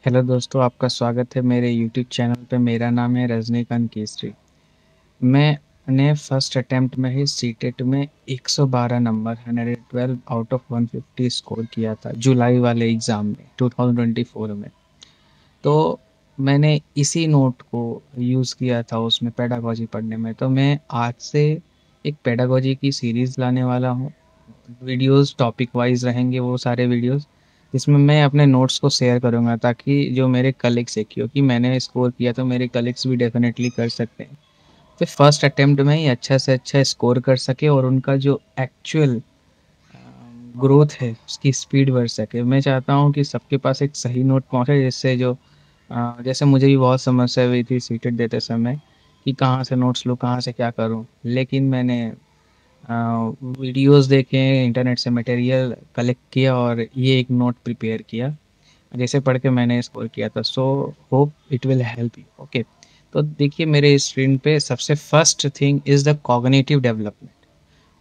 Hello दोस्तों, आपका स्वागत है मेरे यूट्यूब चैनल पे। मेरा नाम है रजनीकांत केसरी। मैंने फर्स्ट अटेम्प्ट में ही सीटेट में 112 नंबर 112 आउट ऑफ 150 स्कोर किया था जुलाई वाले एग्ज़ाम में 2024 में। तो मैंने इसी नोट को यूज़ किया था उसमें पेडागोजी पढ़ने में। तो मैं आज से एक पेडागोजी की सीरीज़ लाने वाला हूँ। वीडियोस टॉपिक वाइज रहेंगे वो सारे वीडियोस, जिसमें मैं अपने नोट्स को शेयर करूँगा ताकि जो मेरे कलीग्स है, क्योंकि मैंने स्कोर किया तो मेरे कलीग्स भी डेफिनेटली कर सकते हैं। फिर फर्स्ट अटेम्प्ट में ही अच्छा से अच्छा स्कोर कर सके और उनका जो एक्चुअल ग्रोथ है उसकी स्पीड बढ़ सके। मैं चाहता हूँ कि सबके पास एक सही नोट पहुँचे, जिससे जो जैसे मुझे भी बहुत समस्या हुई थी सीटेट देते समय कि कहाँ से नोट्स लूँ, कहाँ से क्या करूँ। लेकिन मैंने वीडियोस देखे, इंटरनेट से मटेरियल कलेक्ट किया और ये एक नोट प्रिपेयर किया, जैसे पढ़ के मैंने स्कोर किया था। So hope it will help you. Okay, तो देखिए मेरे स्क्रीन पे सबसे first thing is the cognitive development.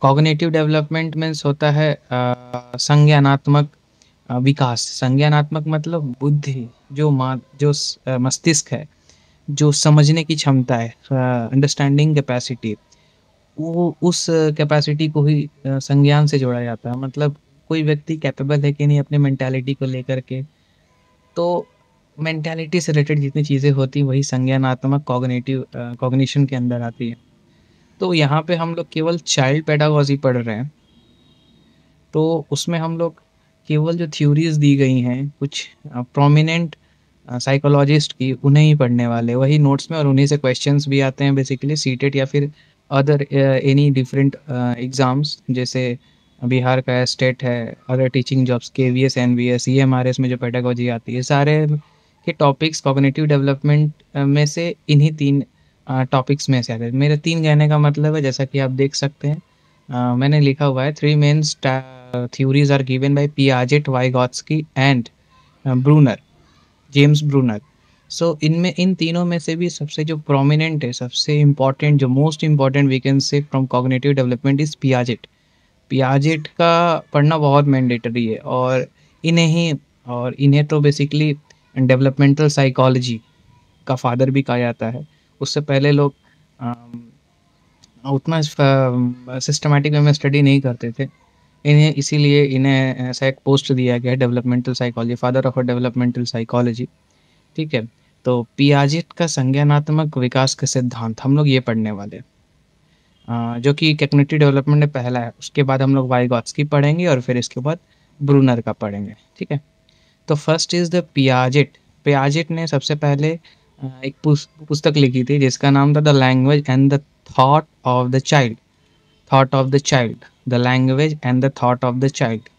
Cognitive development means होता है संज्ञानात्मक विकास। संज्ञानात्मक मतलब बुद्धि, जो मस्तिष्क है, जो समझने की क्षमता है, अंडरस्टैंडिंग कैपेसिटी, वो उस कैपेसिटी को ही संज्ञान से जोड़ा जाता है। मतलब कोई व्यक्ति कैपेबल है कि नहीं अपने मेंटालिटी को लेकर के। तो मेंटालिटी से रिलेटेड जितनी चीज़ें होती हैं वही संज्ञानात्मक कॉग्निशन के अंदर आती है। तो यहाँ पे हम लोग केवल चाइल्ड पेडागोजी पढ़ रहे हैं, तो उसमें हम लोग केवल जो थ्योरीज दी गई हैं कुछ प्रोमिनेंट साइकोलॉजिस्ट की, उन्हें ही पढ़ने वाले वही नोट्स में, और उन्हीं से क्वेश्चंस भी आते हैं बेसिकली सीटेट या फिर अदर एनी डिफरेंट एग्ज़ाम्स, जैसे बिहार का स्टेट है, other teaching jobs, KVS, NVS, EMRS में जो पेडागोजी आती है, सारे के टॉपिक्स कॉग्निटिव डेवलपमेंट में से इन्हीं तीन टॉपिक्स में से आते हैं। मेरे तीन कहने का मतलब है, जैसा कि आप देख सकते हैं, मैंने लिखा हुआ है, three main theories are given by Piaget, Vygotsky and Bruner, James Bruner. So इनमें इन तीनों में से भी सबसे जो प्रोमिनेंट है, सबसे इम्पोर्टेंट, जो most important we can say from cognitive development is Piaget. Piaget का पढ़ना बहुत मैंडेटरी है, और इन्हें तो बेसिकली डेवलपमेंटल साइकोलॉजी का फादर भी कहा जाता है। उससे पहले लोग उतना सिस्टमैटिक वे में स्टडी नहीं करते थे। इसीलिए इन्हें ऐसा एक पोस्ट दिया गया है, developmental psychology, father of developmental psychology. ठीक है, तो पियाजेट का संज्ञानात्मक विकास का सिद्धांत हम लोग ये पढ़ने वाले हैं, जो कि कॉग्निटिव डेवलपमेंट में पहला है। उसके बाद हम लोग वाइगॉत्स्की पढ़ेंगे और फिर इसके बाद ब्रूनर का पढ़ेंगे। ठीक है, तो first is the Piaget. Piaget ने सबसे पहले एक पुस्तक लिखी थी जिसका नाम था the language and the thought of the child. Thought of the child, the language and the thought of the child.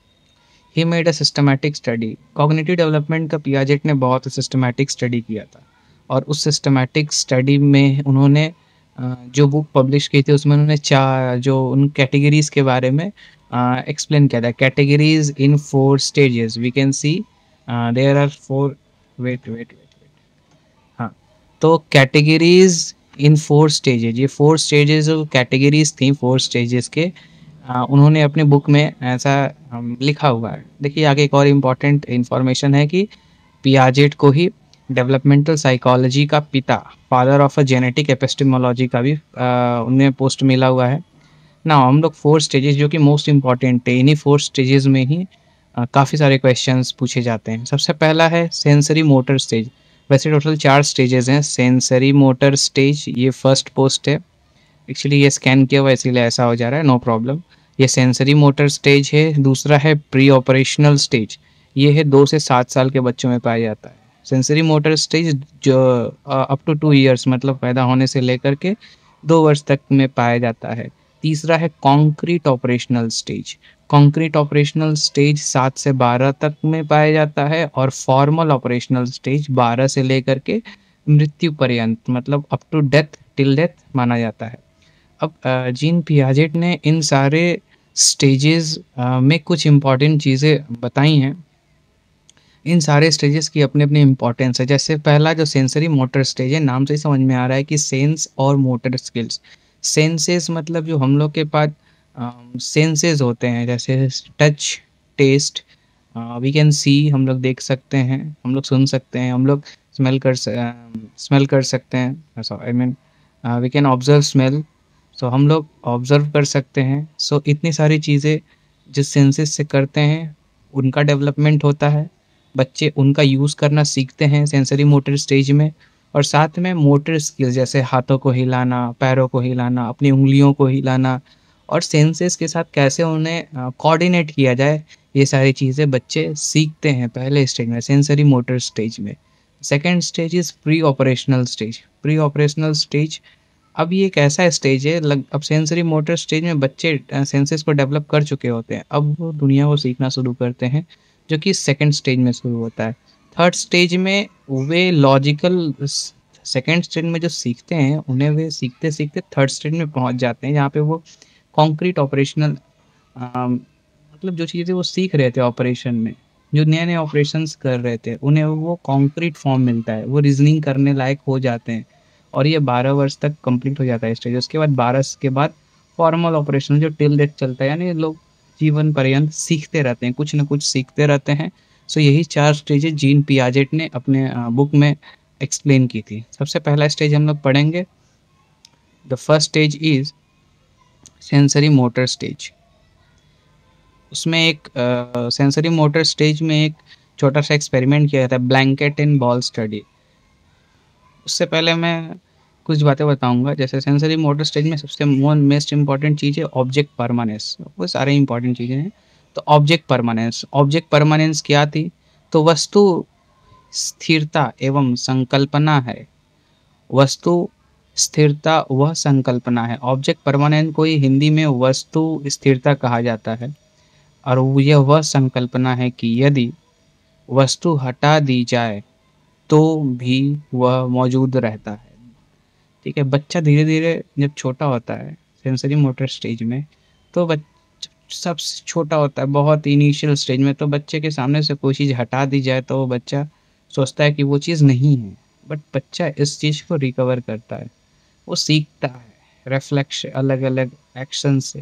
He made a systematic study. Cognitive development का पियाजेट ने बहुत सिस्टमैटिक स्टडी किया था, और उस सिस्टमैटिक स्टडी में उन्होंने जो बुक पब्लिश की थी उसमें उन्होंने चार जो उन कैटेगरीज के बारे में एक्सप्लेन किया था। Categories in four stages we can see, there are four, wait, हाँ, तो कैटेगरीज इन फोर स्टेजेज, ये फोर स्टेजेस कैटेगरीज थी, फोर स्टेजेस के उन्होंने अपने बुक में ऐसा लिखा हुआ है। देखिए आगे एक और इम्पॉर्टेंट इन्फॉर्मेशन है कि पियाजेट को ही डेवलपमेंटल साइकोलॉजी का पिता, father of a genetic epistemology का भी उन्हें पोस्ट मिला हुआ है ना। हम लोग फोर स्टेजेस जो कि मोस्ट इम्पॉर्टेंट है, इन्हीं फोर स्टेजेस में ही काफ़ी सारे क्वेश्चंस पूछे जाते हैं। सबसे पहला है सेंसरी मोटर स्टेज। वैसे टोटल 4 स्टेजेस हैं। सेंसरी मोटर स्टेज ये फर्स्ट पोस्ट है। एक्चुअली ये स्कैन किया हुआ है इसीलिए ऐसा हो जा रहा है, नो प्रॉब्लम। ये सेंसरी मोटर स्टेज है। दूसरा है प्री ऑपरेशनल स्टेज। ये है 2 से 7 साल के बच्चों में पाया जाता है। सेंसरी मोटर स्टेज जो अप टू 2 ईयर्स, मतलब पैदा होने से लेकर के 2 वर्ष तक में पाया जाता है। तीसरा है concrete operational stage. Concrete operational stage 7 से 12 तक में पाया जाता है, और फॉर्मल ऑपरेशनल स्टेज 12 से लेकर के मृत्यु पर्यंत, मतलब up to death, till death माना जाता है। अब जीन पियाजेट ने इन सारे स्टेजेस में कुछ इम्पॉर्टेंट चीज़ें बताई हैं। इन सारे स्टेजेस की अपनी अपनी इम्पोर्टेंस है। जैसे पहला जो सेंसरी मोटर स्टेज है, नाम से ही समझ में आ रहा है कि सेंस और मोटर स्किल्स। सेंसेस मतलब जो हम लोग के पास सेंसेस होते हैं, जैसे touch, taste, we can see, हम लोग देख सकते हैं, हम लोग सुन सकते हैं, हम लोग स्मेल कर सकते हैं, so I mean we can observe smell, so हम लोग ऑब्जर्व कर सकते हैं। सो इतनी सारी चीज़ें जिस सेंसेस से करते हैं उनका डेवलपमेंट होता है, बच्चे उनका यूज़ करना सीखते हैं सेंसरी मोटर स्टेज में। और साथ में मोटर स्किल्स जैसे हाथों को हिलाना, पैरों को हिलाना, अपनी उंगलियों को हिलाना और सेंसेस के साथ कैसे उन्हें कोऑर्डिनेट किया जाए, ये सारी चीज़ें बच्चे सीखते हैं पहले स्टेज में, सेंसरी मोटर स्टेज में। Second stage is pre operational stage. Pre operational stage, अब ये एक ऐसा स्टेज है, अब सेंसरी मोटर स्टेज में बच्चे सेंसेस को डेवलप कर चुके होते हैं, अब वो दुनिया को सीखना शुरू करते हैं, जो कि सेकंड स्टेज में शुरू होता है। थर्ड स्टेज में वे लॉजिकल, सेकंड स्टेज में जो सीखते हैं उन्हें वे सीखते सीखते थर्ड स्टेज में पहुंच जाते हैं, जहाँ पे वो कॉन्क्रीट ऑपरेशनल, मतलब जो चीज़ें वो सीख रहे थे ऑपरेशन में, जो नए नए ऑपरेशंस कर रहे थे, उन्हें वो कॉन्क्रीट फॉर्म मिलता है, वो रीजनिंग करने लायक हो जाते हैं। और ये 12 वर्ष तक कंप्लीट हो जाता है स्टेज। उसके बाद 12 के बाद फॉर्मल ऑपरेशन जो टिल डेथ चलता है, यानी लोग जीवन पर्यंत सीखते रहते हैं, कुछ ना कुछ सीखते रहते हैं। सो यही 4 स्टेजेस जीन पियाजेट ने अपने बुक में एक्सप्लेन की थी। सबसे पहला स्टेज हम लोग पढ़ेंगे, the first stage is sensory motor stage. उसमें एक सेंसरी मोटर स्टेज में एक छोटा सा एक्सपेरिमेंट किया जाता है, ब्लैंकेट एंड बॉल स्टडी। उससे पहले मैं कुछ बातें बताऊंगा। जैसे सेंसरी मोटर स्टेज में सबसे मोस्ट इंपॉर्टेंट चीज़ है ऑब्जेक्ट परमानेंस, वो सारे इंपॉर्टेंट चीज़ें हैं। तो ऑब्जेक्ट परमानेंस, ऑब्जेक्ट परमानेंस क्या थी? तो वस्तु स्थिरता एवं संकल्पना है। वस्तु स्थिरता वह संकल्पना है। ऑब्जेक्ट परमानेंट को ही हिंदी में वस्तु स्थिरता कहा जाता है। और यह वह संकल्पना है कि यदि वस्तु हटा दी जाए तो भी वह मौजूद रहता है। ठीक है, बच्चा धीरे धीरे जब छोटा होता है सेंसरी मोटर स्टेज में, तो सबसे छोटा होता है, बहुत इनिशियल स्टेज में, तो बच्चे के सामने से कोई चीज़ हटा दी जाए तो वो बच्चा सोचता है कि वो चीज़ नहीं है, बट बच्चा इस चीज़ को रिकवर करता है, वो सीखता है रिफ्लेक्शन, अलग अलग एक्शन से,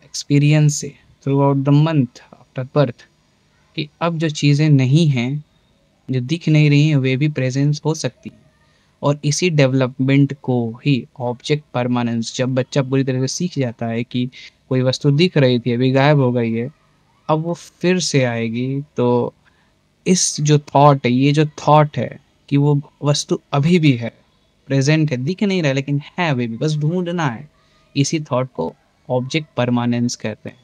एक्सपीरियंस से, through out the month after birth, कि अब जो चीज़ें नहीं हैं, जो दिख नहीं रही हैं, वे भी प्रेजेंस हो सकती हैं। और इसी डेवलपमेंट को ही ऑब्जेक्ट परमानेंस, जब बच्चा पूरी तरह से सीख जाता है कि कोई वस्तु दिख रही थी अभी गायब हो गई है, अब वो फिर से आएगी, तो इस जो थॉट है, ये जो थॉट है कि वो वस्तु अभी भी है, प्रेजेंट है, दिख नहीं रहा है लेकिन है अभी भी, बस ढूंढना है, इसी थॉट को ऑब्जेक्ट परमानेंस कहते हैं।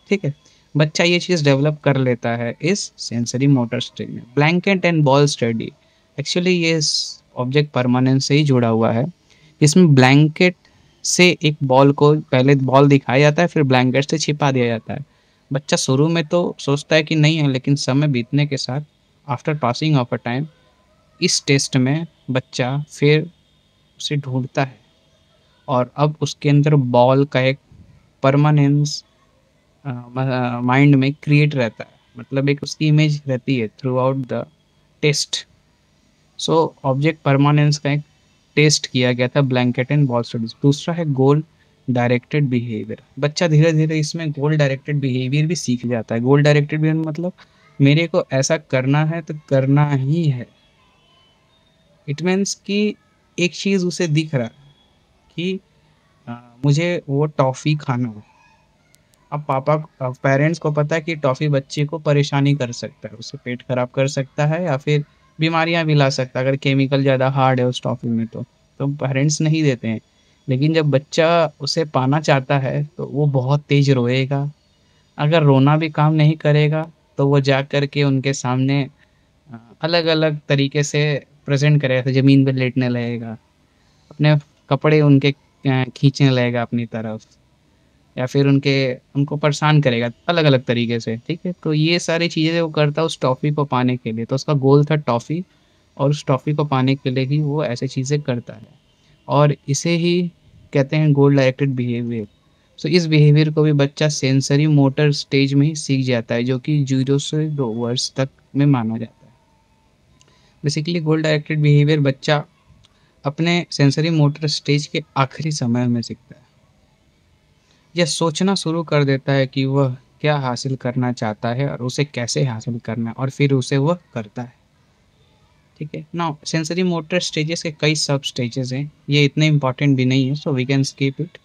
ठीक है, बच्चा ये चीज़ डेवलप कर लेता है इस सेंसरी मोटर स्टेज में। Blanket and ball study, actually ये ऑब्जेक्ट परमानेंस से ही जुड़ा हुआ है। इसमें ब्लैंकेट से एक बॉल को, पहले बॉल दिखाया जाता है, फिर ब्लैंकेट से छिपा दिया जाता है। बच्चा शुरू में तो सोचता है कि नहीं है, लेकिन समय बीतने के साथ, after passing of a time, इस टेस्ट में बच्चा फिर उसे ढूंढता है और अब उसके अंदर बॉल का एक परमानेंस माइंड में क्रिएट रहता है, मतलब एक उसकी इमेज रहती है throughout the test. So object permanence का एक टेस्ट किया गया था ब्लैंकेट एंड बॉल स्टडीज। दूसरा है गोल डायरेक्टेड बिहेवियर। बच्चा धीरे धीरे इसमें गोल डायरेक्टेड बिहेवियर भी सीख जाता है। गोल डायरेक्टेड बिहेवियर मतलब मेरे को ऐसा करना है तो करना ही है। इट मीन्स कि एक चीज़ उसे दिख रहा है कि मुझे वो टॉफ़ी खाना है। अब पेरेंट्स को पता है कि टॉफ़ी बच्चे को परेशानी कर सकता है, उससे पेट खराब कर सकता है या फिर बीमारियां भी ला सकता है अगर केमिकल ज़्यादा हार्ड है उस टॉफ़ी में, तो पेरेंट्स नहीं देते हैं। लेकिन जब बच्चा उसे पाना चाहता है तो वो बहुत तेज रोएगा। अगर रोना भी काम नहीं करेगा तो वो जा कर के उनके सामने अलग अलग तरीके से प्रेजेंट करेगा, तो ज़मीन पे लेटने लगेगा, अपने कपड़े उनके खींचने लगेगा अपनी तरफ, या फिर उनको परेशान करेगा अलग-अलग तरीके से, ठीक है? तो ये सारी चीज़ें वो करता है उस टॉफ़ी को पाने के लिए, तो उसका गोल था टॉफ़ी, और उस टॉफ़ी को पाने के लिए ही वो ऐसी चीज़ें करता है। और इसे ही कहते हैं गोल डायरेक्टेड बिहेवियर। सो इस बिहेवियर को भी बच्चा सेंसरी मोटर स्टेज में ही सीख जाता है, जो कि 0 से 2 वर्ष तक में माना जाता है। बेसिकली गोल डायरेक्टेड बिहेवियर बच्चा अपने सेंसरी मोटर स्टेज के आखिरी समय में सीखता है। यह सोचना शुरू कर देता है कि वह क्या हासिल करना चाहता है और उसे कैसे हासिल करना है और फिर उसे वो करता है। ठीक है, नाउ सेंसरी मोटर स्टेजेस के कई सब स्टेजेस हैं, ये इतने इंपॉर्टेंट भी नहीं है, so we can skip it.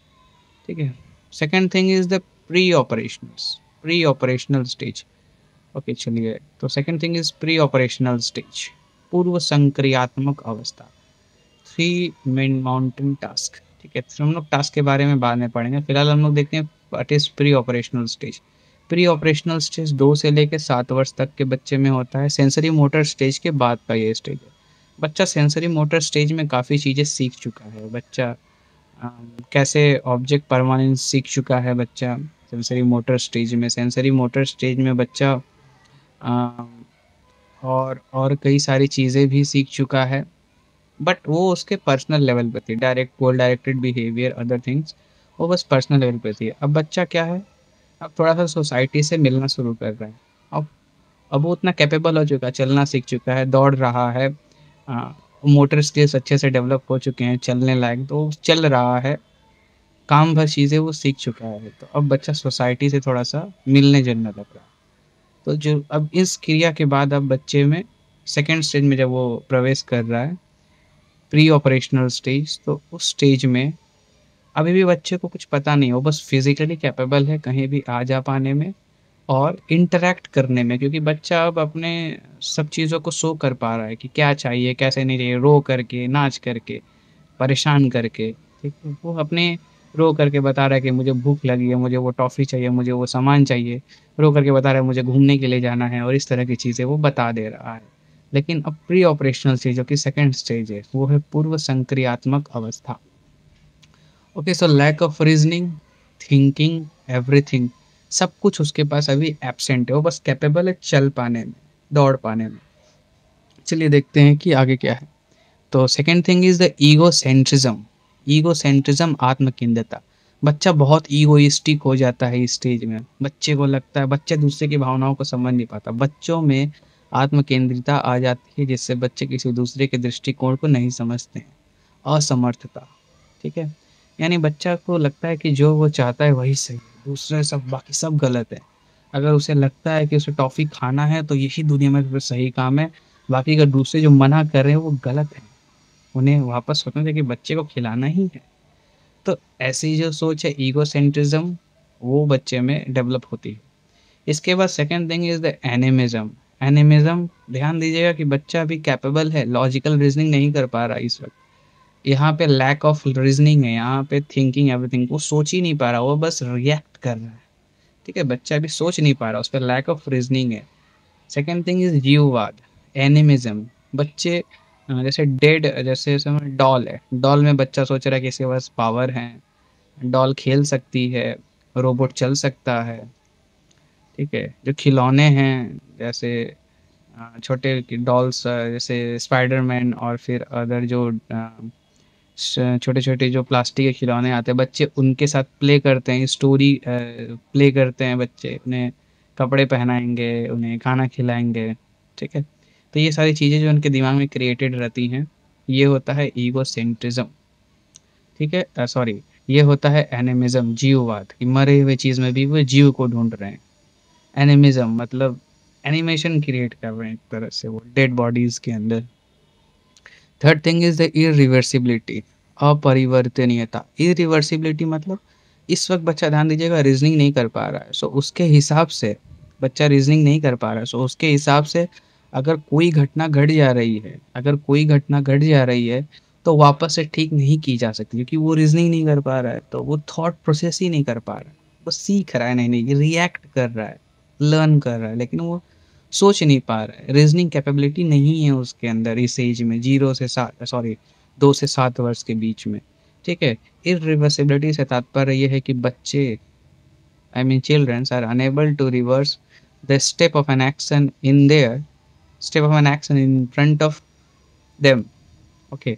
ठीक है, second thing is the pre operational stage. Okay चलिए, तो second thing is pre operational stage, पूर्व संक्रियात्मक अवस्था, थ्री मेन माउंटेन टास्क। ठीक है, तो हम लोग टास्क के बारे में बाद में पढ़ेंगे, फिलहाल हम लोग देखते हैं what is pre operational stage. Pre operational stage 2 से लेकर 7 वर्ष तक के बच्चे में होता है। सेंसरी मोटर स्टेज के बाद का ये स्टेज है। बच्चा सेंसरी मोटर स्टेज में काफ़ी चीज़ें सीख चुका है। बच्चा कैसे ऑब्जेक्ट परमानेंस सीख चुका है बच्चा सेंसरी मोटर स्टेज में। सेंसरी मोटर स्टेज में बच्चा और कई सारी चीज़ें भी सीख चुका है, बट वो उसके पर्सनल लेवल पे थी। Direct goal directed behaviour other things वो बस पर्सनल लेवल पे थी। अब बच्चा क्या है, अब थोड़ा सा सोसाइटी से मिलना शुरू कर रहा है। अब अब वो उतना कैपेबल हो चुका है, चलना सीख चुका है, दौड़ रहा है, मोटर स्किल्स अच्छे से डेवलप हो चुके हैं, चलने लायक तो चल रहा है, काम भर चीज़ें वो सीख चुका है। तो अब बच्चा सोसाइटी से थोड़ा सा मिलने जुलने लग रहा है। तो जो अब इस क्रिया के बाद अब बच्चे में सेकेंड स्टेज में जब वो प्रवेश कर रहा है, प्री ऑपरेशनल स्टेज, तो उस स्टेज में अभी भी बच्चे को कुछ पता नहीं, वो बस फिजिकली कैपेबल है कहीं भी आ जा पाने में और इंटरैक्ट करने में, क्योंकि बच्चा अब अपने सब चीज़ों को शो कर पा रहा है कि क्या चाहिए कैसे नहीं चाहिए, रो करके, नाच करके, परेशान करके। ठीक है, वो अपने रो करके बता रहा है कि मुझे भूख लगी है, मुझे वो टॉफ़ी चाहिए, मुझे वो सामान चाहिए, रो करके बता रहा है मुझे घूमने के लिए जाना है, और इस तरह की चीज़ें वो बता दे रहा है। लेकिन अब प्री ऑपरेशनल स्टेज जो कि सेकंड स्टेज है, वो है पूर्व संक्रियात्मक अवस्था। Okay, so lack of reasoning, thinking, everything, सब कुछ उसके पास अभी एब्सेंट है। वो बस कैपेबल है चल पाने में, दौड़ पाने में। चलिए देखते हैं कि आगे क्या है। तो second thing is the egocentrism. Egocentrism, आत्मकेंद्रता। बच्चा बहुत ईगोइस्टिक हो जाता है इस स्टेज में। बच्चे को लगता है, बच्चे दूसरे की भावनाओं को समझ नहीं पाता। बच्चों में आत्मकेंद्रिता आ जाती है, जिससे बच्चे किसी दूसरे के दृष्टिकोण को नहीं समझते हैं। असमर्थता। ठीक है, यानी बच्चा को लगता है कि जो वो चाहता है वही सही है, दूसरे सब बाकी सब गलत है। अगर उसे लगता है कि उसे टॉफ़ी खाना है तो यही दुनिया में सबसे सही काम है, बाकी अगर दूसरे जो मना कर रहे हैं वो गलत है। उन्हें वापस सोचना चाहिए कि बच्चे को खिलाना ही है। तो ऐसी जो सोच है ईगोसेंट्रिज्म, वो बच्चे में डेवलप होती है। इसके बाद second thing is the animism. Animism, ध्यान दीजिएगा कि बच्चा अभी कैपेबल है, लॉजिकल रीज़निंग नहीं कर पा रहा इस वक़्त। यहाँ पे लैक ऑफ रीज़निंग है, यहाँ पे थिंकिंग एवरीथिंग, वो सोच ही नहीं पा रहा, वो बस रिएक्ट कर रहा है। ठीक है, बच्चा अभी सोच नहीं पा रहा, उस पे लैक ऑफ रीज़निंग है। सेकंड थिंग इज़ जीववाद, एनिमिज़्म। बच्चे जैसे डेड, जैसे समझ डॉल है, डॉल में बच्चा सोच रहा है कि इसके पास पावर है, डॉल खेल सकती है, रोबोट चल सकता है। ठीक है, जो खिलौने हैं जैसे छोटे डॉल्स, जैसे स्पाइडरमैन और फिर अदर जो छोटे-छोटे जो प्लास्टिक के खिलौने आते हैं, बच्चे उनके साथ प्ले करते हैं, स्टोरी प्ले करते हैं बच्चे, उन्हें कपड़े पहनाएँगे, उन्हें खाना खिलाएँगे, ठीक है? तो ये सारी चीज़ें जो उनके दिमाग में क्रिएटेड रहती हैं, ये होता है ईगोसेंट्रिज़्म, ठीक है? सॉरी, ये होता है एनिमिज़्म, जीववाद, कि मरे हुए चीज़ में भी वो जीव को ढूँढ रहे हैं। एनिमिज़्म मतलब एनिमेशन क्रिएट कर रहे हैं एक तरह से वो डेड बॉडीज़ के अंदर। Third thing is the irreversibility, अपरिवर्तनीयता। इरिवर्सिबिलिटी मतलब इस वक़्त बच्चा, ध्यान दीजिएगा, रीज़निंग नहीं कर पा रहा है, सो उसके हिसाब से बच्चा रीज़निंग नहीं कर पा रहा है, सो उसके हिसाब से अगर कोई घटना घट जा रही है, अगर कोई घटना घट जा रही है, तो वापस से ठीक नहीं की जा सकती, क्योंकि वो रीज़निंग नहीं कर पा रहा है, तो वो थॉट प्रोसेस ही नहीं कर पा रहा है। वो सीख रहा है, नहीं, रिएक्ट कर रहा है, लर्न कर रहा है, लेकिन वो सोच नहीं पा रहा है, रीज़निंग कैपेबिलिटी नहीं है उसके अंदर इस एज में, 0 से 7 सॉरी 2 से 7 वर्ष के बीच में, ठीक है? इरिवर्सिबिलिटी से तात्पर्य ये है कि बच्चे, I mean childrens are unable to reverse the step of an action in front of them, okay?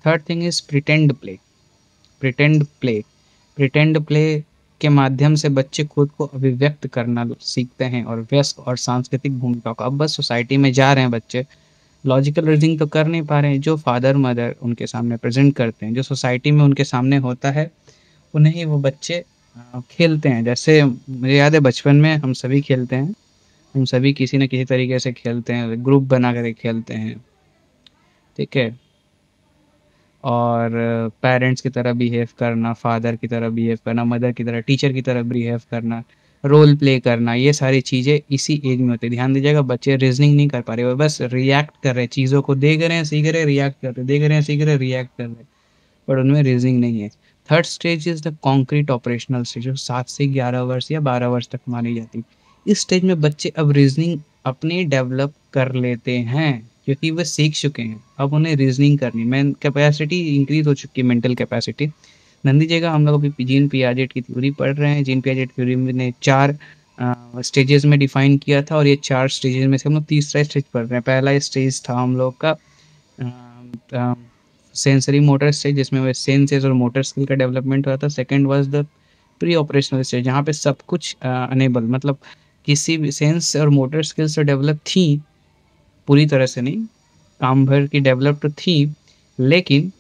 Third thing is pretend play. Pretend play, pretend play के माध्यम से बच्चे खुद को अभिव्यक्त करना सीखते हैं और व्यस्क और सांस्कृतिक भूमिका को, अब बस सोसाइटी में जा रहे हैं बच्चे, लॉजिकल रीजनिंग तो कर नहीं पा रहे हैं, जो फादर मदर उनके सामने प्रेजेंट करते हैं, जो सोसाइटी में उनके सामने होता है, उन्हें ही वो बच्चे खेलते हैं। जैसे मुझे याद है बचपन में हम सभी खेलते हैं, हम सभी किसी न किसी तरीके से खेलते हैं, ग्रुप बना कर खेलते हैं, ठीक है? और पेरेंट्स की तरह बिहेव करना, फादर की तरह बिहेव करना, मदर की तरह, टीचर की तरह बिहेव करना, रोल प्ले करना, ये सारी चीज़ें इसी एज में होती है। ध्यान दीजिएगा, बच्चे रीज़निंग नहीं कर पा रहे, वो बस रिएक्ट कर रहे हैं, चीज़ों को देख रहे हैं, सीख रहे हैं, रिएक्ट कर रहे हैं, देख रहे हैं, सीख रहे हैं, रिएक्ट कर रहे हैं, पर उनमें रीज़निंग नहीं है। Third stage is the concrete operational stage, जो 7 से 11 वर्ष या 12 वर्ष तक मानी जाती है। इस स्टेज में बच्चे अब रीज़निंग अपनी डेवलप कर लेते हैं, क्योंकि वो सीख चुके हैं। अब उन्हें रीज़निंग करनी, मेन कैपेसिटी इंक्रीज़ हो चुकी है, मेंटल कैपेसिटी। ध्यान दीजिएगा, हम लोग अभी जीन पियाजेट की थ्योरी पढ़ रहे हैं। जीन पियाजेट थ्योरी ने 4 स्टेजेस में डिफाइन किया था, और ये 4 स्टेजेस में से हम लोग तीसरा स्टेज पढ़ रहे हैं। पहला स्टेज था हम लोग का सेंसरी मोटर स्टेज, जिसमें वो सेंसेस और मोटर स्किल का डेवलपमेंट हुआ था। Second was the pre operational stage, जहाँ पे सब कुछ अनेबल, मतलब किसी भी सेंस और मोटर स्किल्स तो डेवलप थी, पूरी तरह से नहीं, काम भर की डेवलप तो थी, लेकिन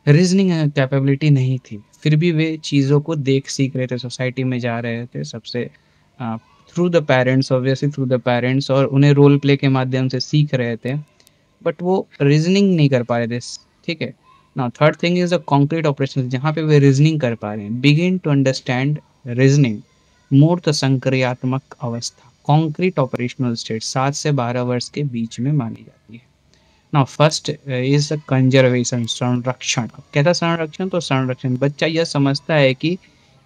रीजनिंग कैपेबिलिटी नहीं थी। फिर भी वे चीज़ों को देख सीख रहे थे, सोसाइटी में जा रहे थे सबसे through the parents, obviously through the parents, और उन्हें रोल प्ले के माध्यम से सीख रहे थे, बट वो रीजनिंग नहीं कर पा रहे थे, ठीक है? Now third thing is the concrete operation, जहाँ पे वे रीजनिंग कर पा रहे हैं। बिगिन टू अंडरस्टैंड रीजनिंग, मूर्त संक्रियात्मक अवस्था, कॉन्क्रीट ऑपरेशनल स्टेट 7 से 12 वर्ष के बीच में मानी जाती है। नाउ फर्स्ट इज कंजर्वेशन, संरक्षण। कहता संरक्षण, तो संरक्षण, बच्चा यह समझता है कि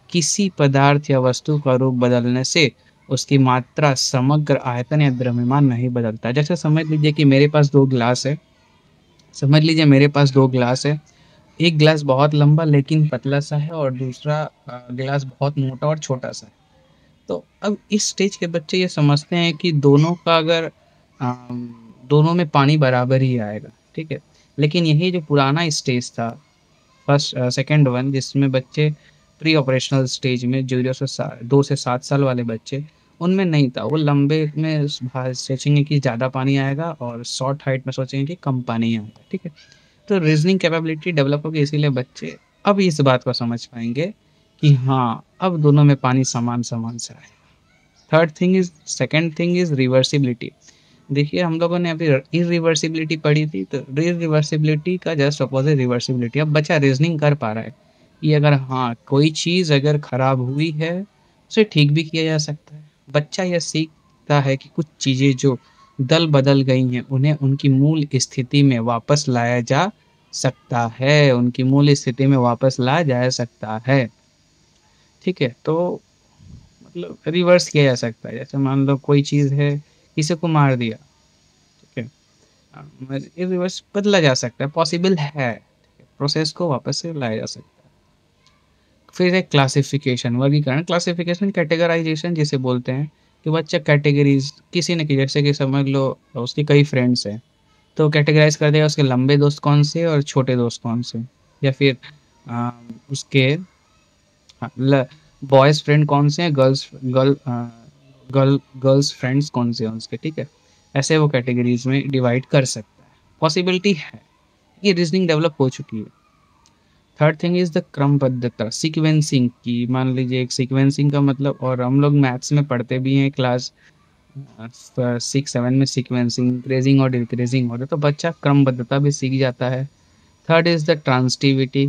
किसी पदार्थ या वस्तु का रूप बदलने से उसकी मात्रा, समग्र आयतन या द्रव्यमान नहीं बदलता। जैसे समझ लीजिए कि मेरे पास 2 ग्लास है, समझ लीजिए मेरे पास 2 ग्लास है। एक ग्लास बहुत लंबा लेकिन पतला सा है, और दूसरा ग्लास बहुत मोटा और छोटा सा है। तो अब इस स्टेज के बच्चे ये समझते हैं कि दोनों का अगर दोनों में पानी बराबर ही आएगा, ठीक है? लेकिन यही जो पुराना स्टेज था, फर्स्ट सेकंड वन, जिसमें बच्चे प्री ऑपरेशनल स्टेज में, जो 2 से 7 साल वाले बच्चे, उनमें नहीं था। वो लंबे में सोचेंगे कि ज़्यादा पानी आएगा, और शॉर्ट हाइट में सोचेंगे कि कम पानी आएगा, ठीक है? तो रीजनिंग कैपेबिलिटी डेवलप होगी, इसीलिए बच्चे अब इस बात को समझ पाएंगे कि हाँ, अब दोनों में पानी समान समान सा है। Second thing is reversibility. देखिए, हम लोगों ने अभी इरिवर्सिबिलिटी पढ़ी थी, तो इरिवर्सिबिलिटी का जस्ट अपोजिट रिवर्सिबिलिटी। अब बच्चा रीजनिंग कर पा रहा है कि अगर हाँ, कोई चीज़ अगर खराब हुई है, उसे ठीक भी किया जा सकता है। बच्चा यह सीखता है कि कुछ चीज़ें जो दल बदल गई हैं, उन्हें उनकी मूल स्थिति में वापस लाया जा सकता है, उनकी मूल स्थिति में वापस लाया जा सकता है, ठीक है? तो मतलब रिवर्स किया जा सकता है। जैसे मान लो कोई चीज़ है, किसी को मार दिया, ठीक है? ये रिवर्स बदला जा सकता है, पॉसिबल है, ठीक है? प्रोसेस को वापस से लाया जा सकता है। फिर एक क्लासिफिकेशन, वर्गीकरण, क्लासिफिकेशन कैटेगराइजेशन जिसे बोलते हैं, कि बच्चा कैटेगरीज किसी न किसी, जैसे कि समझ लो उसके कई फ्रेंड्स हैं, तो कैटेगराइज कर देगा उसके लंबे दोस्त कौन से और छोटे दोस्त कौन से, या फिर उसके बॉयज़ फ्रेंड कौन से हैं, गर्ल्स फ्रेंड्स कौन से हैं उसके, ठीक है? ऐसे वो कैटेगरीज में डिवाइड कर सकता है, पॉसिबिलिटी है, ये रीजनिंग डेवलप हो चुकी है। थर्ड थिंग इज द क्रमबद्धता, सीक्वेंसिंग की। मान लीजिए एक सीक्वेंसिंग का मतलब, और हम लोग मैथ्स में पढ़ते भी हैं क्लास 6-7 में, सीक्वेंसिंग, इंक्रीजिंग और डिक्रीजिंग होता है, तो बच्चा क्रमबद्धता भी सीख जाता है। थर्ड इज द ट्रांसटिविटी,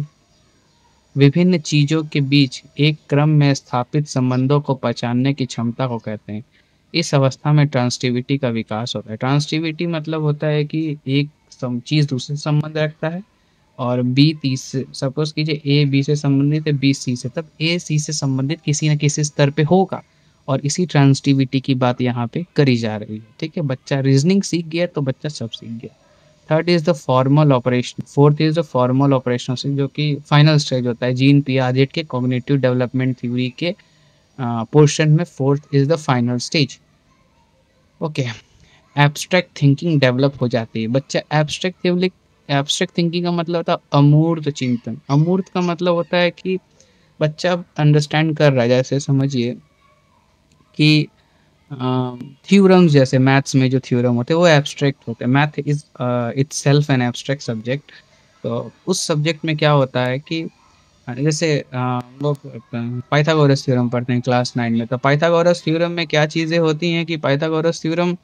विभिन्न चीज़ों के बीच एक क्रम में स्थापित संबंधों को पहचानने की क्षमता को कहते हैं। इस अवस्था में ट्रांसटिविटी का विकास होता है। ट्रांसटिविटी मतलब होता है कि एक चीज़ दूसरे से संबंध रखता है, और बी तीसरे, सपोज कीजिए ए बी से संबंधित है, बी सी से, तब ए सी से संबंधित किसी न किसी स्तर पे होगा, और इसी ट्रांसटिविटी की बात यहाँ पे करी जा रही है, ठीक है? बच्चा रीजनिंग सीख गया तो बच्चा सब सीख गया। Third is the formal operation, fourth is the formal operation, जो कि फाइनल स्टेज होता है जीन पियाजेट के कॉग्निटिव डेवलपमेंट थ्योरी के पोर्शन में। Fourth is the final stage, okay. Abstract thinking develop हो जाती है। बच्चा एब्स्ट्रैक्ट थिंकिंग का मतलब होता है अमूर्त चिंतन। अमूर्त का मतलब होता है कि बच्चा अंडरस्टैंड कर रहा है, जैसे समझिए कि थ्योरम्स, जैसे मैथ्स में जो थ्योरम होते हैं वो एब्स्ट्रैक्ट होते हैं। Math is itself an abstract subject. तो उस सब्जेक्ट में क्या होता है कि जैसे हम लोग पाइथागोरस थ्योरम पढ़ते हैं क्लास 9 में, तो पाइथागोरस थ्योरम में क्या चीज़ें होती हैं कि पाइथागोरस थ्योरम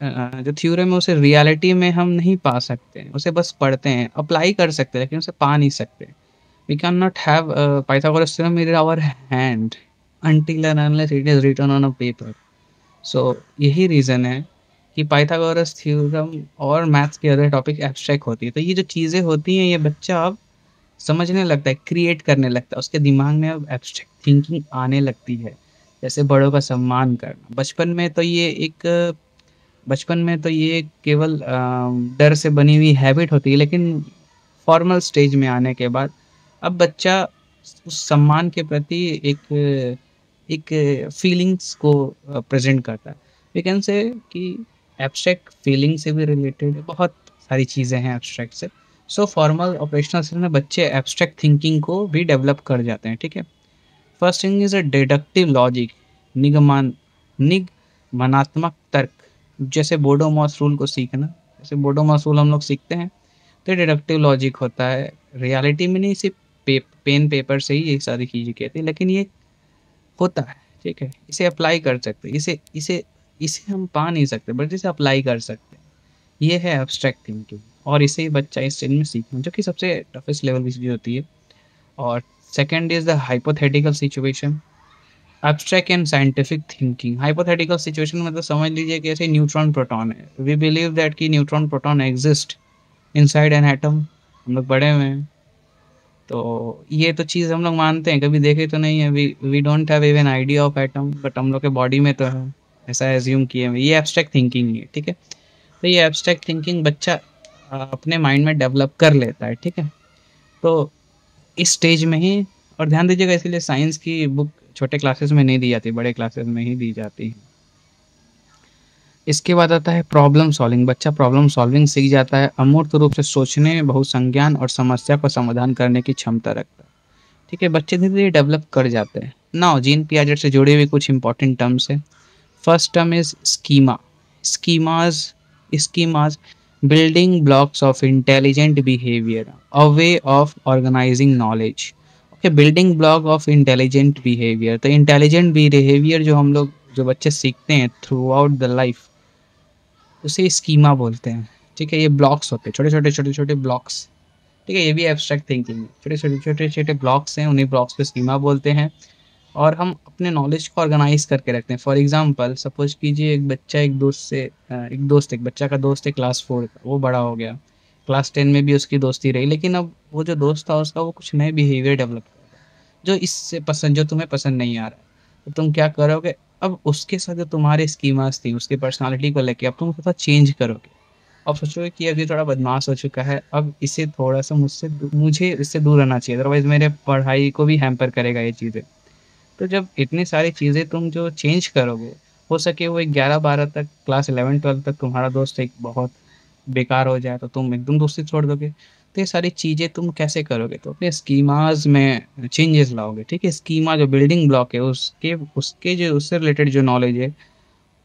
जो थ्योरम है उसे रियलिटी में हम नहीं पा सकते, उसे बस पढ़ते हैं, अप्लाई कर सकते हैं लेकिन उसे पा नहीं सकते। We can not have Pythagoras theorem in our hand until and unless it is written on a paper. So यही रीज़न है कि पाइथागोरस थ्योरम और मैथ्स के अदर टॉपिक एब्स्ट्रैक्ट होती है। तो ये जो चीज़ें होती हैं ये बच्चा अब समझने लगता है, क्रिएट करने लगता है, उसके दिमाग में अब एब्स्ट्रैक्ट थिंकिंग आने लगती है। जैसे बड़ों का सम्मान करना, बचपन में तो ये केवल डर से बनी हुई हैबिट होती है, लेकिन फॉर्मल स्टेज में आने के बाद अब बच्चा उस सम्मान के प्रति एक फीलिंग्स को प्रेजेंट करता है। वी कैन से कि एब्स्ट्रैक्ट फीलिंग से भी रिलेटेड बहुत सारी चीज़ें हैं एब्स्ट्रैक्ट से। सो फॉर्मल ऑपरेशनल सेशन में बच्चे एब्स्ट्रैक्ट थिंकिंग को भी डेवलप कर जाते हैं, ठीक है। First thing is a deductive logic, निगमनात्मक तर्क। जैसे बोडोमॉस रूल को सीखना, जैसे बोडोमॉस रूल हम लोग सीखते हैं तो डिडक्टिव लॉजिक होता है। रियलिटी में नहीं, सिर्फ पेन पेपर से ही ये सारी चीज़ें कहती है, लेकिन ये होता है, ठीक है। इसे अप्लाई कर सकते हैं, इसे इसे इसे हम पा नहीं सकते बट इसे अप्लाई कर सकते हैं। ये है एब्स्ट्रैक्ट थिंकिंग और इसे ही बच्चा इस चीज़ में सीखना, जो कि सबसे टफेस्ट लेवल की चीज़ होती है। और second is the hypothetical situation, abstract and scientific thinking. Hypothetical situation मतलब समझ लीजिए कि ऐसे न्यूट्रॉन प्रोटॉन है, वी बिलीव दैट कि neutron proton exist inside an atom, हम लोग पढ़े हुए हैं। तो ये तो चीज़ हम लोग मानते हैं, कभी देखे तो नहीं है, we don't have even idea of atom, but हम लोग के बॉडी में तो है, ऐसा एज्यूम किए हुए। ये एब्स्ट्रैक्ट थिंकिंग है, ठीक है। तो ये एब्स्ट्रैक्ट थिंकिंग बच्चा अपने माइंड में डेवलप कर लेता है, ठीक है। तो इस स्टेज में ही, और ध्यान दीजिएगा इसीलिए साइंस की बुक छोटे क्लासेस में नहीं दी जाती, बड़े क्लासेस में ही दी जाती है। इसके बाद आता है प्रॉब्लम सॉल्विंग। बच्चा प्रॉब्लम सॉल्विंग सीख जाता है, अमूर्त रूप से सोचने, बहुसंज्ञान और समस्या को समाधान करने की क्षमता रखता है, ठीक है। बच्चे धीरे धीरे डेवलप कर जाते हैं। नाउ जीन पियाजेट से जुड़े हुए कुछ इंपॉर्टेंट टर्म्स है। First term is schema. Schemas schemas building blocks of intelligent behaviour, a way of organising knowledge. Okay, building block of intelligent behaviour. तो इंटेलिजेंट बिहेवियर जो हम लोग जो बच्चे सीखते हैं थ्रू आउट द लाइफ, उसे स्कीमा बोलते हैं, ठीक है। ये ब्लॉक्स होते हैं, छोटे छोटे ब्लॉक्स, ठीक है। ये भी एब्स्ट्रैक्ट थिंकिंग है, छोटे छोटे ब्लॉक्स हैं, उन्हीं ब्लॉक्स को स्कीमा बोलते हैं। और हम अपने नॉलेज को ऑर्गेनाइज करके रखते हैं। फॉर एग्जांपल सपोज कीजिए एक बच्चा एक बच्चा का दोस्त है क्लास 4 का, वो बड़ा हो गया, क्लास 10 में भी उसकी दोस्ती रही, लेकिन अब वो जो दोस्त था उसका वो कुछ नए बिहेवियर डेवलप कर रहा है जो तुम्हें पसंद नहीं आ रहा है। तो तुम क्या करोगे, अब उसके साथ जो तुम्हारे स्कीमास थी उसकी पर्सनालिटी को लेके अब तुम थोड़ा चेंज करोगे। अब सोचोगे कि अब ये थोड़ा बदमाश हो चुका है, अब इसे थोड़ा-सा मुझे इससे दूर रहना चाहिए, अदरवाइज़ मेरे पढ़ाई को भी हैम्पर करेगा ये चीज़ें। तो जब इतनी सारी चीज़ें तुम जो चेंज करोगे, हो सके वो एक 11-12 तक, क्लास 11-12 तक तुम्हारा दोस्त एक बहुत बेकार हो जाए, तो तुम एकदम दोस्ती छोड़ दोगे। तो ये सारी चीज़ें तुम कैसे करोगे? तो अपने स्कीमाज़ में चेंजेज़ लाओगे, ठीक है? स्कीमा जो बिल्डिंग ब्लॉक है उसके उसके जो उससे रिलेटेड जो नॉलेज है,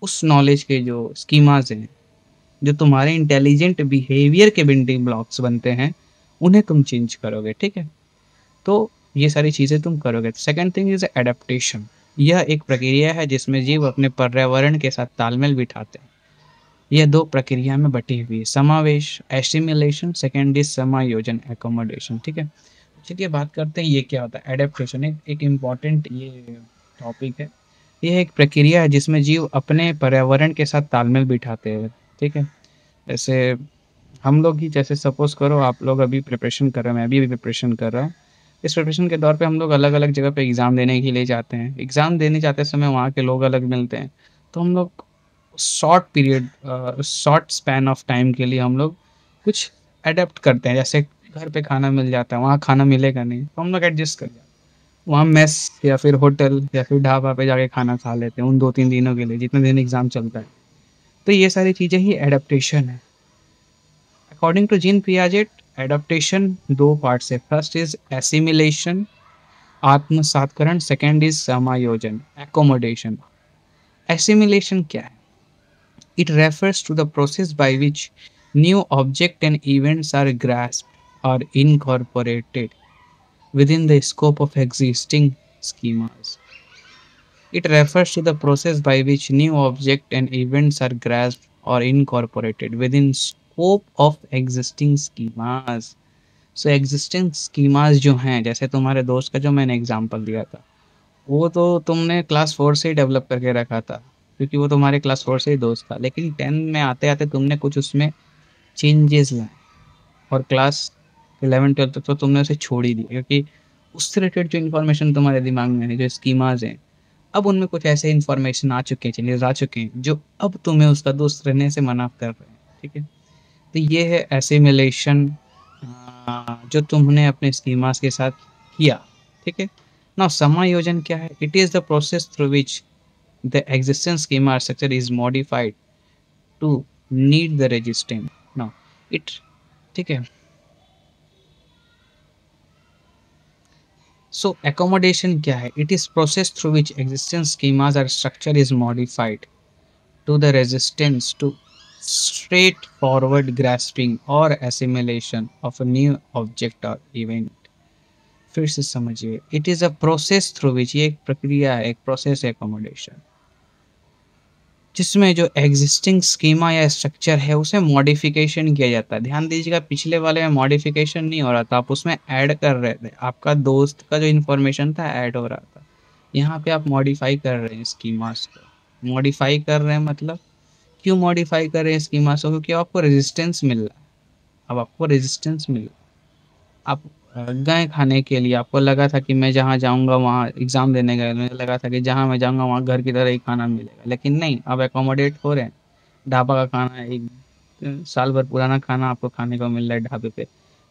उस नॉलेज के जो स्कीमाज़ हैं, जो तुम्हारे इंटेलिजेंट बिहेवियर के बिल्डिंग ब्लॉक्स बनते हैं, उन्हें तुम चेंज करोगे, ठीक है? तो ये सारी चीज़ें तुम करोगे। Second thing is adaptation. यह एक प्रक्रिया है जिसमें जीव अपने पर्यावरण के साथ तालमेल बिठाते हैं। यह 2 प्रक्रिया में बटी हुई है, समावेश एसिमिलेशन, सेकंड इज़ समायोजन एक्कोमोडेशन, ठीक है? चलिए बात करते हैं ये क्या होता है एडैप्टेशन। एक इम्पॉर्टेंट ये टॉपिक है। यह एक प्रक्रिया है जिसमें जीव अपने पर्यावरण के साथ तालमेल बिठाते हैं, ठीक है? जैसे हम लोग ही, जैसे सपोज़ करो आप लोग अभी प्रिपरेशन कर रहे हो, मैं भी अभी प्रिपरेशन कर रहा हूँ। इस प्रिपरेशन के दौर पे हम लोग अलग-अलग जगह पे एग्ज़ाम देने के लिए जाते हैं। एग्ज़ाम देने जाते समय वहाँ के लोग अलग मिलते हैं। तो हम लोग शॉर्ट स्पैन ऑफ टाइम के लिए हम लोग कुछ एडॉप्ट करते हैं। जैसे घर पे खाना मिल जाता है, वहाँ खाना मिलेगा नहीं, तो हम लोग एडजस्ट कर जाते हैं। वहाँ मेस या फिर होटल या फिर ढाबा पे जाके खाना खा लेते हैं उन 2-3 दिनों के लिए, जितने दिन एग्ज़ाम चलता है। तो ये सारी चीज़ें ही एडॉप्टेशन है। According to Jean Piaget, adaptation 2 part से, फर्स्ट इज़ एसिमिलेशन, आत्मसात्करण, सेकंड इज़ समायोजन, एक्कोमोडेशन। एसिमिलेशन क्या है? It refers to the process by which new objects and events are grasped or incorporated within the scope of existing schemas. It refers to the process by which new objects and events are grasped or incorporated within scope of existing schemas. So existing schemas जो हैं, जैसे तुम्हारे दोस्त का जो मैंने example दिया था, वो तो तुमने क्लास 4 से ही डेवलप करके रखा था, क्योंकि वो तुम्हारे क्लास 4 से ही दोस्त था। लेकिन 10 में आते-आते तुमने कुछ उसमें चेंजेस लाए और क्लास 11-12 तक तो तुमने उसे छोड़ ही दिया, क्योंकि उससे रिलेटेड जो इन्फॉर्मेशन तुम्हारे दिमाग में है, जो स्कीमाज़ हैं, अब उनमें कुछ ऐसे इन्फॉर्मेशन आ चुके हैं, चेंजेस आ चुके हैं, जो अब तुम्हें उसका दोस्त रहने से मना कर रहे हैं, ठीक है? तो ये है एसिमिलेशन जो तुमने अपने स्कीमास के साथ किया, ठीक है? नाउ समायोजन क्या है? It is the process through which the existing schema structure is modified to need the resistance. Now it, ठीक है? So accommodation क्या है? It is process through which existing schemas or structure is modified to the resistance to straightforward grasping or assimilation of a new object or event. फिर से समझिए, it is a process through which, ये एक प्रक्रिया है, एक process है accommodation, जिसमें जो एग्जिस्टिंग स्कीमा या स्ट्रक्चर है उसे मॉडिफिकेशन किया जाता है। ध्यान दीजिएगा, पिछले वाले में मॉडिफिकेशन नहीं हो रहा था, आप उसमें ऐड कर रहे थे, आपका दोस्त का जो इन्फॉर्मेशन था ऐड हो रहा था। यहाँ पे आप मॉडिफाई कर रहे हैं स्कीमास को। मॉडिफाई कर रहे हैं मतलब, क्यों मॉडिफाई कर रहे हैं स्कीमास को? क्योंकि आपको रेजिस्टेंस मिल रहा है। अब आपको रेजिस्टेंस मिल रहा है, आप गए खाने के लिए, आपको लगा था कि मैं जहाँ जाऊँगा वहाँ एग्ज़ाम देने गए, मुझे लगा था कि जहाँ मैं जाऊँगा वहाँ घर की तरह ही खाना मिलेगा, लेकिन नहीं, आप अकोमोडेट हो रहे हैं। ढाबा का खाना, एक साल भर पुराना खाना आपको खाने को मिल रहा है ढाबे पे।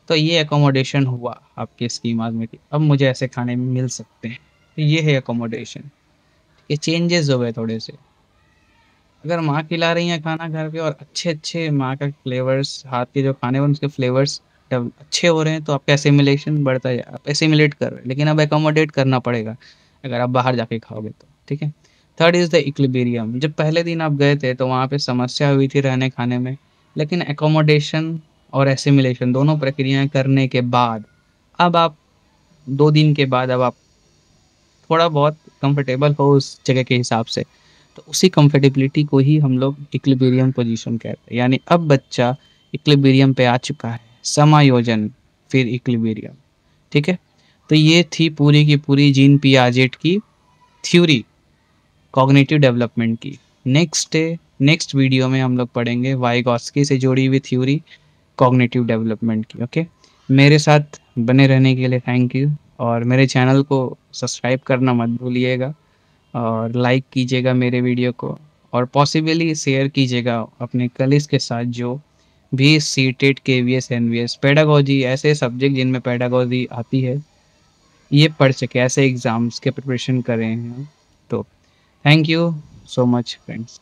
तो ये अकोमोडेशन हुआ आपके स्कीमाज़ में कि अब मुझे ऐसे खाने मिल सकते हैं। तो ये है अकोमोडेशन। ये चेंजेस हो गए थोड़े से। अगर माँ खिला रही हैं खाना घर पे और अच्छे-अच्छे माँ का फ्लेवर्स, हाथ के जो खाने हैं उनके फ्लेवर्स अच्छे हो रहे हैं, तो आपका एसिमिलेशन बढ़ता है, आप एसिमिलेट कर रहे हैं। लेकिन अब अकोमोडेट करना पड़ेगा अगर आप बाहर जाके खाओगे तो, ठीक है? Third is the equilibrium. जब पहले दिन आप गए थे तो वहाँ पे समस्या हुई थी रहने खाने में, लेकिन अकोमोडेशन और एसिमिलेशन दोनों प्रक्रियाएँ करने के बाद अब आप 2 दिन के बाद अब आप थोड़ा बहुत कंफर्टेबल हो उस जगह के हिसाब से, तो उसी कंफर्टेबिलिटी को ही हम लोग इक्विलिब्रियम पोजीशन कहते हैं। यानी अब बच्चा इक्विलिब्रियम पे आ चुका है, समायोजन फिर इक्विलिब्रियम, ठीक है? तो ये थी पूरी की पूरी जीन पियाजेट की थ्योरी कॉग्निटिव डेवलपमेंट की। नेक्स्ट वीडियो में हम लोग पढ़ेंगे वाइगॉस्की से जुड़ी हुई थ्योरी कॉग्निटिव डेवलपमेंट की। ओके, मेरे साथ बने रहने के लिए थैंक यू, और मेरे चैनल को सब्सक्राइब करना मत भूलिएगा, और लाइक कीजिएगा मेरे वीडियो को, और पॉसिबली शेयर कीजिएगा अपने कलीग्स के साथ जो भी सीटेट, केवीएस, एनवीएस, पेडागोजी, ऐसे सब्जेक्ट जिनमें पेडागोजी आती है, ये पढ़ सके, ऐसे एग्ज़ाम्स के प्रिपरेशन कर रहे हैं। तो thank you so much friends.